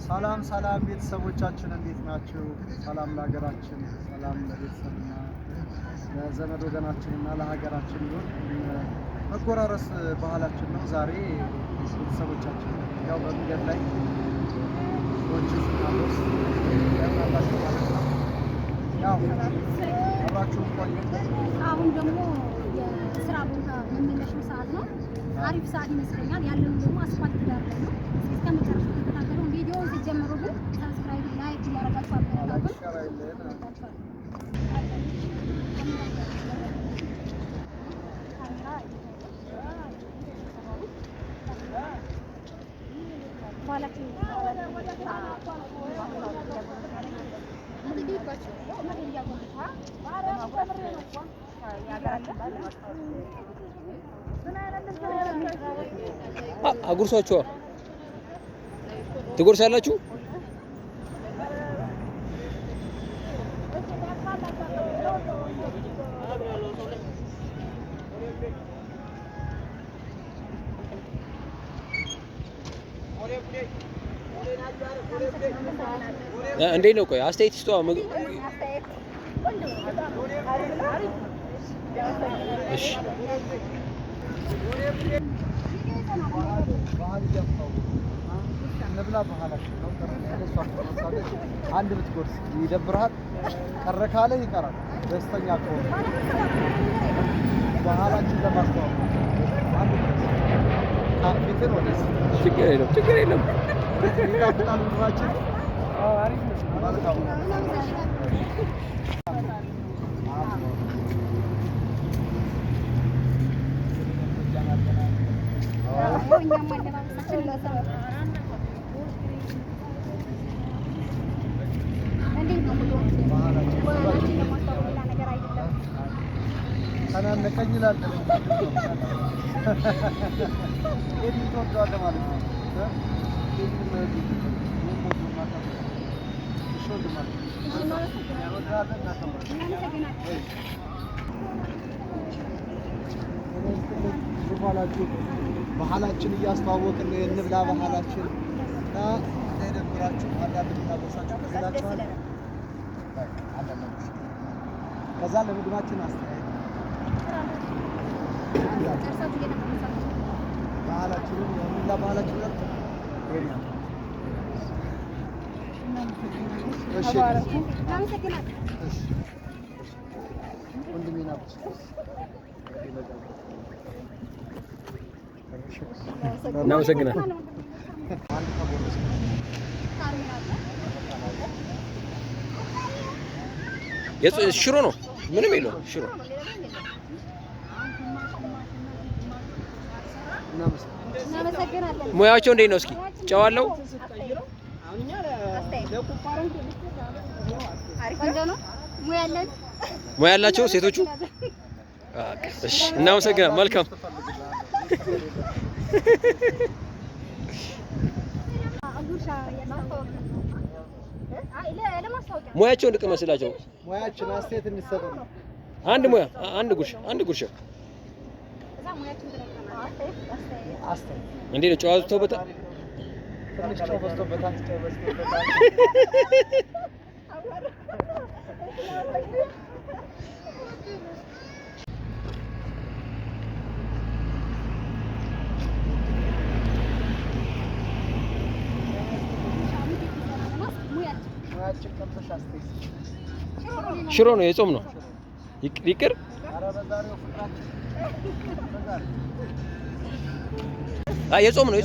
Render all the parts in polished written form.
ሰላም ሰላም ቤተሰቦቻችን እንዴት ናችሁ? ሰላም ለሀገራችን፣ ሰላም ለቤተሰብና ለዘመድ ወገናችንና ለሀገራችን ይሁን። መጎራረስ ባህላችን ነው። ዛሬ ቤተሰቦቻችን ያው በመንገድ ላይ ሰዎችን ስናደርስ ያናላችሁ ማለት ነው። ያው አብራችሁ ቆዩ። አሁን ደግሞ የስራ ቦታ መመለሻው ሰዓት ነው። አሪፍ ሰዓት ይመስለኛል። ያለው ደግሞ አስፋልት ዳር ላይ ነው። እስከ መጨረሻው ተከታተሉ። ቪዲዮውን ሲጀምሩ ግን ሰብስክራይብ፣ ላይክ እያደረጋችሁ አበረታቱን። አጉርሷችሁ ትጎርሳላችሁ? እንዴት ነው? ቆይ አስተያየት ስጧ። እሺ ነብላ ባህላችን ነው። አንድ ብትጎርስ ይደብርሃል። ቀረ ካለ ይቀራል። ደስተኛ ከሆነ ባህላችን ለማስተዋወቅ አንድ ካፊትን ወደ ችግር የለም። ይጣፍጣል ምግባችን። አሪፍ ነው። መልካም ተናነቀኝ ይላል። ኤዲት ተወዷል ማለት ነው። ባህላችን እያስተዋወቅን ነው። የንብላ ባህላችን እና እንዳይደብራችሁ አንዳንድ ታበሳችሁ ይላችኋል። ከዛ ለምግባችን አስተያየት ባህላችንን የንብላ ባህላችንን እናመሰግናለን። ሽሮ ነው፣ ምንም የለውም። ሽሮ ሙያቸው እንዴት ነው? እስኪ ጨዋለው ሙያ ያላቸው ሴቶቹ። እሺ እናመሰግናለን። መልካም ሙያቸውን ልቅመስላቸው። ሙያችን አስተያየት እንዲሰጡ ነው። አንድ ሙያ አንድ ጉርሻ እንዴት ነው? ጨው አዝቶበታል? ትንሽ ጨው በዝቶበታል። ሽሮ ነው፣ የጾም ነው። ይቅር የጾም ነው።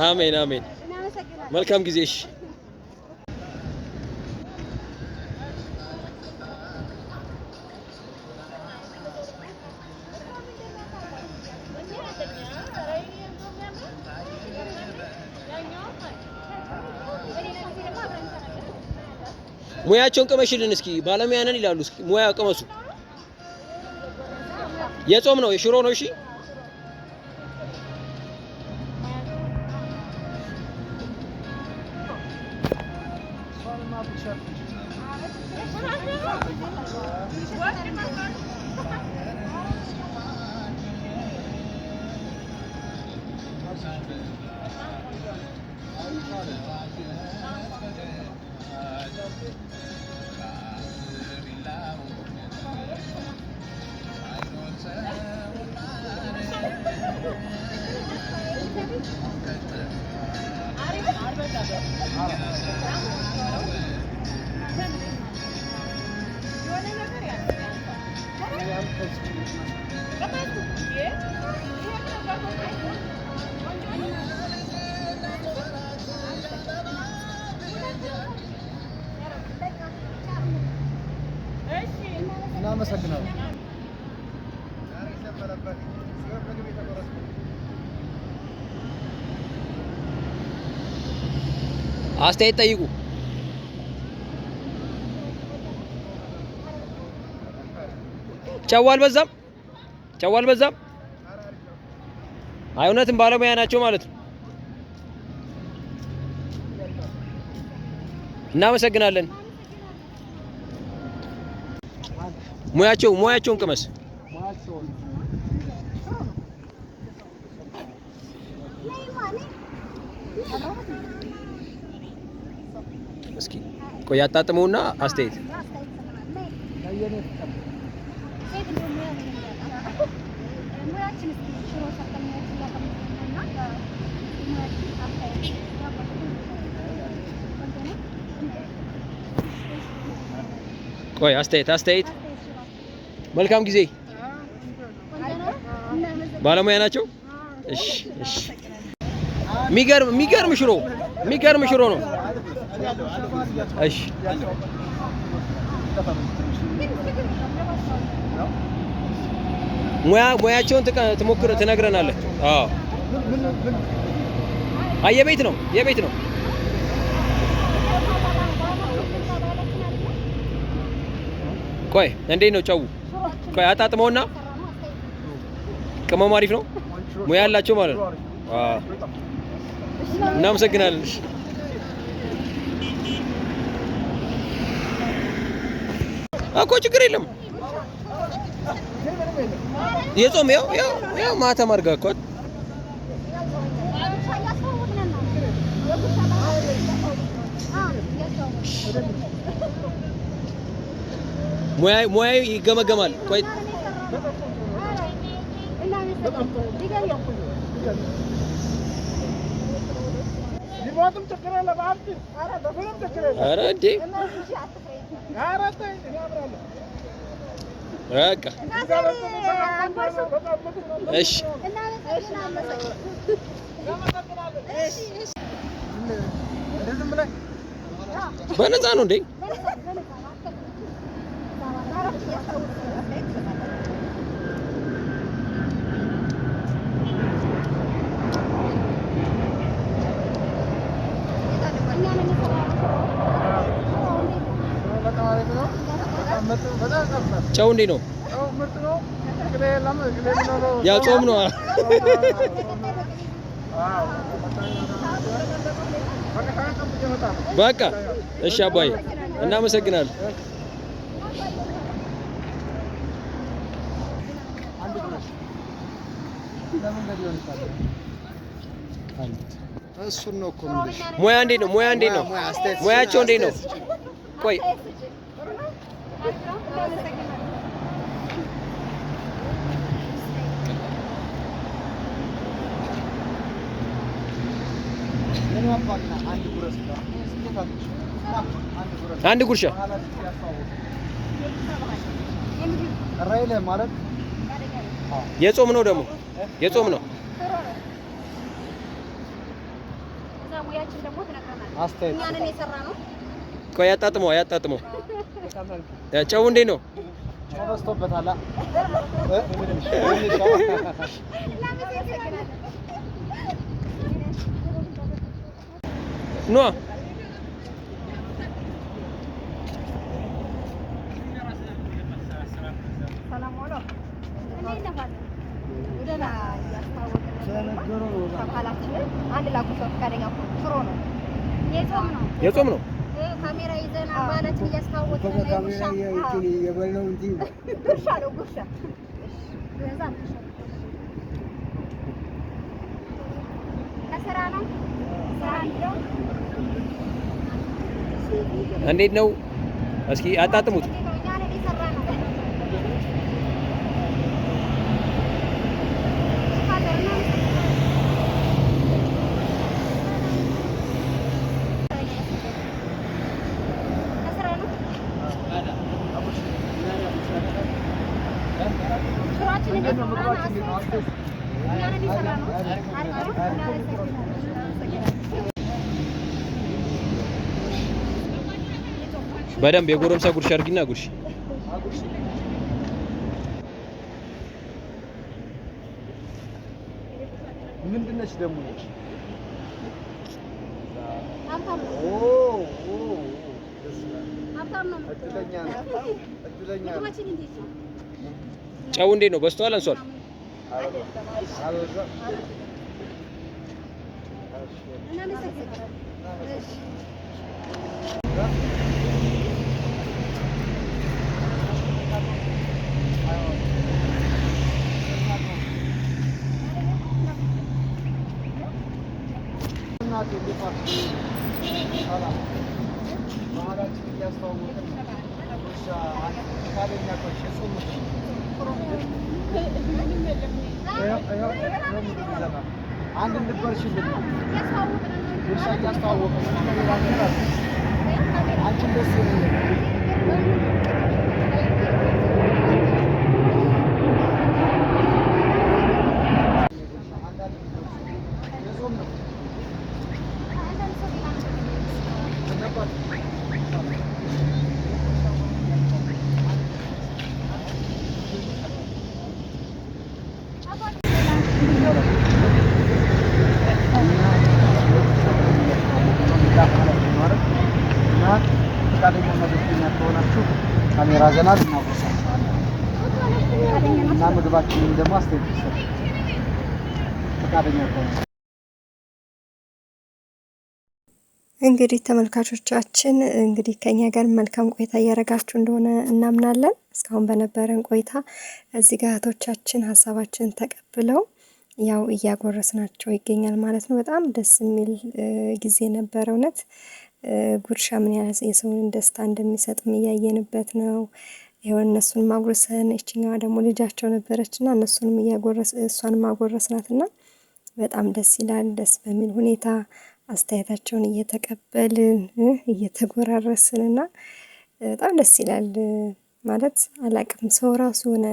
አሜን አሜን። መልካም ጊዜ። እሺ ሙያቸውን ቅመሽልን እስኪ። ባለሙያ ነን ይላሉ። እስኪ ሙያ ቅመሱ። የጾም ነው የሽሮ ነው? እሺ እናመሰግናለን። አስተያየት ጠይቁ። ጨው አልበዛም? ጨው አልበዛም? አይ እውነትም ባለሙያ ናቸው ማለት ነው። እናመሰግናለን። ሙያቸውን ቅመስ። እስኪ ቆይ አጣጥመውና አስተያየት ቆይ አስተያየት መልካም ጊዜ። ባለሙያ ናቸው። እሺ እሺ። የሚገርም ሽሮ ነው። እሺ ሙያቸውን ትነግረናለህ። አዎ አይ የቤት ነው። ቆይ እንዴት ነው ጨው? ቆይ አጣጥመውና ቅመሙ አሪፍ ነው። ሙያ ያላቸው ማለት ነው። አዎ እናመሰግናለን። እኮ ችግር የለም። የጾም ያው ማታ ማርጋ እኮ ሙያ ይገመገማል። ቆይ ኧረ እንዴ በቃ እሺ በነፃ ነው እንዴ? ጨው እንዴት ነው? ያው ጾም ነው። በቃ እሺ አባዬ እናመሰግናለን። እሱን ነው እኮ የምልሽ። ሙያ እንዴት ነው? ሙያቸው እንዴት ነው? ቆይ አንድ ጉርሻ ማለት የጾም ነው ደግሞ የጾም ነው። ሙያችን ደግሞ ትነግረናለህ። አስተያየት እኛ ነን የሰራነው። ቆይ ያጣጥመው ጨው እንዴት ነው? ጨው በዝቶበታል። ኖ ሰላም ሆኖ እንዴት ነፋለ ወደና ያስታወቀ ባህላችንን አንድ ላቁሶ ፈቃደኛ ፍሮ ነው የጾም ነው ካሜራ ይዘና ባህላችን እያስታወቅን ነው። ካሜራ የበላው እንጂ ጉርሻ ነው ጉርሻ ለዛ ከስራ ነው ስራ ነው። እንዴት ነው? እስኪ አጣጥሙት። በደንብ የጎረምሳ ጉርሻ አድርጊና ጉርሽ ምንድን ነች ደግሞ? ጨው እንዴት ነው? በዝቷል አንሷል? አንድ እንድበርሽልን ጉርሻ እያስተዋወቅን አንቺን ደስ ካሜራ ዘናል እና ምግባችንን ደግሞ አስተያየት ይሰጥ ፈቃደኛ ከሆነ እንግዲህ ተመልካቾቻችን እንግዲህ ከኛ ጋር መልካም ቆይታ እያደረጋችሁ እንደሆነ እናምናለን። እስካሁን በነበረን ቆይታ እዚህ ጋር እህቶቻችን ሀሳባችንን ተቀብለው ያው እያጎረስናቸው ይገኛል ማለት ነው። በጣም ደስ የሚል ጊዜ ነበር እውነት። ጉርሻ ምን ያህል የሰውን ደስታ እንደሚሰጥም እያየንበት ነው። ይሄው እነሱን ማጉረሰን እቺኛዋ ደግሞ ልጃቸው ነበረችና እነሱንም እሷንም ማጎረስናትና በጣም ደስ ይላል። ደስ በሚል ሁኔታ አስተያየታቸውን እየተቀበልን እየተጎራረስንና በጣም ደስ ይላል ማለት አላቅም። ሰው ራሱ ሆነ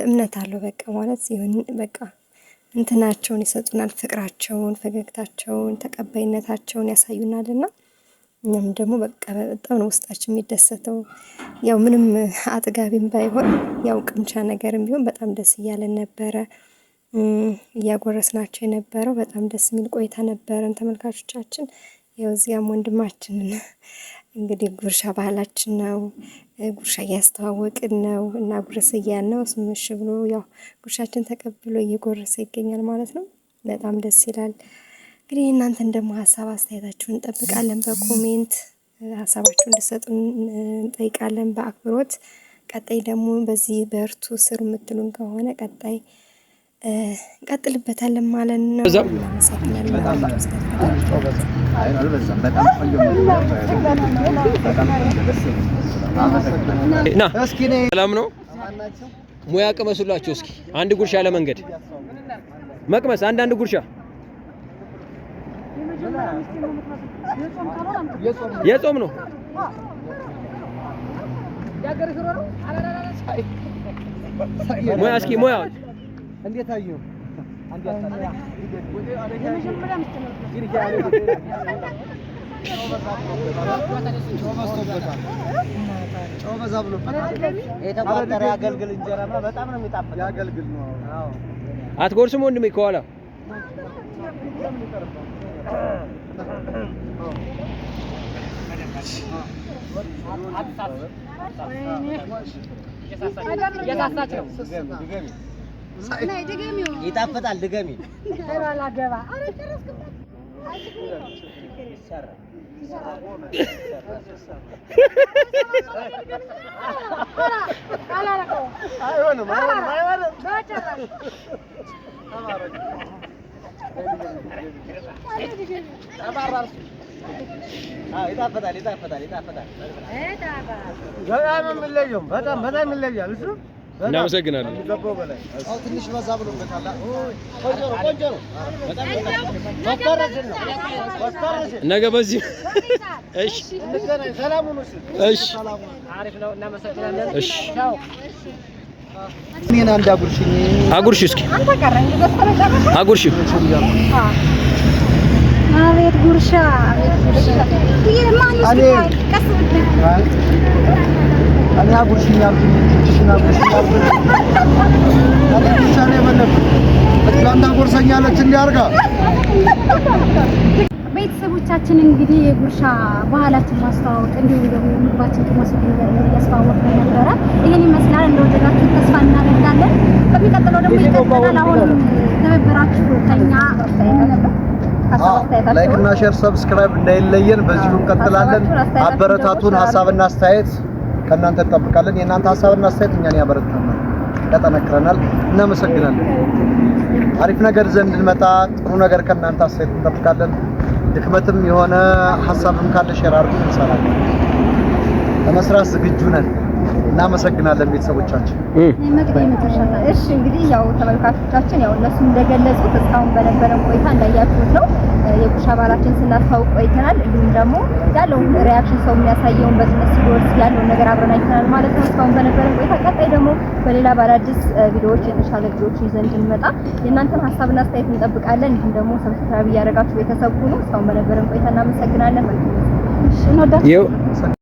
እምነት አለው በቃ ማለት ይሁን በቃ እንትናቸውን ይሰጡናል፣ ፍቅራቸውን፣ ፈገግታቸውን፣ ተቀባይነታቸውን ያሳዩናልና እኛም ደግሞ በቃ በጣም ነው ውስጣችን የሚደሰተው። ያው ምንም አጥጋቢም ባይሆን ያው ቅምቻ ነገርም ቢሆን በጣም ደስ እያለን ነበረ እያጎረስናቸው የነበረው። በጣም ደስ የሚል ቆይታ ነበረን ተመልካቾቻችን። ያው እዚያም ወንድማችንን እንግዲህ ጉርሻ ባህላችን ነው፣ ጉርሻ እያስተዋወቅን ነው እና ጉርስ እያን ነው ስምሽ ብሎ ያው ጉርሻችን ተቀብሎ እየጎረሰ ይገኛል ማለት ነው። በጣም ደስ ይላል። እንግዲህ እናንተን ደግሞ ሀሳብ አስተያየታችሁን እንጠብቃለን። በኮሜንት ሀሳባችሁን እንድትሰጡን እንጠይቃለን በአክብሮት። ቀጣይ ደግሞ በዚህ በርቱ ስሩ የምትሉን ከሆነ ቀጣይ እንቀጥልበታለን ማለት ነው። እናመሰግናለን። ሰላም ነው። ሙያ ቅመሱላችሁ እስኪ አንድ ጉርሻ ለመንገድ መቅመስ አንዳንድ ጉርሻ የጾም ነው። ሙያ እስኪ ሙያ እንዴት አየው? የተቋጠረ ያገልግል እንጀራማ በጣም ነው የሚጣፍጥ። ያገልግል ነው። አዎ አትጎርስም ወንድሜ ከኋላ ይጣፍጣል። ድገሚ ይጣፍጣል። በጣም ይለያል እሱ። እናመሰግናለን። ትንሽ በዛ ብሎበታል። ቆንጆ ነው። በጣም ነገ በዚህ እሺ፣ ሰላም ሁኑ። እሺ፣ አሪፍ ነው። እናመሰግናለን። እሺ፣ እኔን አንድ አጉርሽኝ። አጉርሽ እስኪ አጉርሽ። አቤት ጉርሻ፣ እኔ አጉርሽኝ አልኩኝ። እሺና አጉርሽኝ አልኩኝ። እኔ ብቻ ነው የመለስኩት። እሷ ጎርሰኛለች እንዲያርጋ። ቤተሰቦቻችን እንግዲህ የጉርሻ ባህላችን ማስተዋወቅ እንዲሁም ደግሞ ምግባችን ከመስሉ ነገር እያስተዋወቅን ነበረ። ይሄን ይመስላል። እንደወደዳችሁ ተስፋ እናደርጋለን። በሚቀጥለው ደግሞ ይቀጥላል። አሁን ተበበራችሁ ከኛ ላይክ እና ሼር ሰብስክራይብ እንዳይለየን። በዚሁ እንቀጥላለን። አበረታቱን። ሀሳብና አስተያየት ከእናንተ እንጠብቃለን። የእናንተ ሀሳብና አስተያየት እኛን ያበረታናል፣ ያጠነክረናል። እናመሰግናለን። አሪፍ ነገር ዘንድ እንመጣ ጥሩ ነገር ከእናንተ አስተያየት እንጠብቃለን። ድክመትም የሆነ ሀሳብም ካለ ሼር አድርጉ፣ እንሰራለን። ለመስራት ዝግጁ ነን። እናመሰግናለን ቤተሰቦቻችን። እሺ እንግዲህ ያው ተመልካቾቻችን ያው እነሱ እንደገለጹት እስካሁን በነበረን ቆይታ እንዳያችሁት ነው የጉርሻ ባህላችን ስናስተዋውቅ ቆይተናል። እንዲሁም ደግሞ ያለውን ሪአክሽን ሰው የሚያሳየውን በዝነስ ሲወርስ ያለውን ነገር አብረን አይተናል ማለት ነው እስካሁን በነበረን ቆይታ። ቀጣይ ደግሞ በሌላ በአዳዲስ ቪዲዮዎች የተሻለ ቪዲዮዎች ይዘን እንድንመጣ የእናንተን ሀሳብና አስተያየት እንጠብቃለን። እንዲሁም ደግሞ ሰብስክራይብ እያደረጋችሁ ቤተሰብ ሁኑ። እስካሁን በነበረን ቆይታ እናመሰግናለን። እሺ እንወዳችሁ።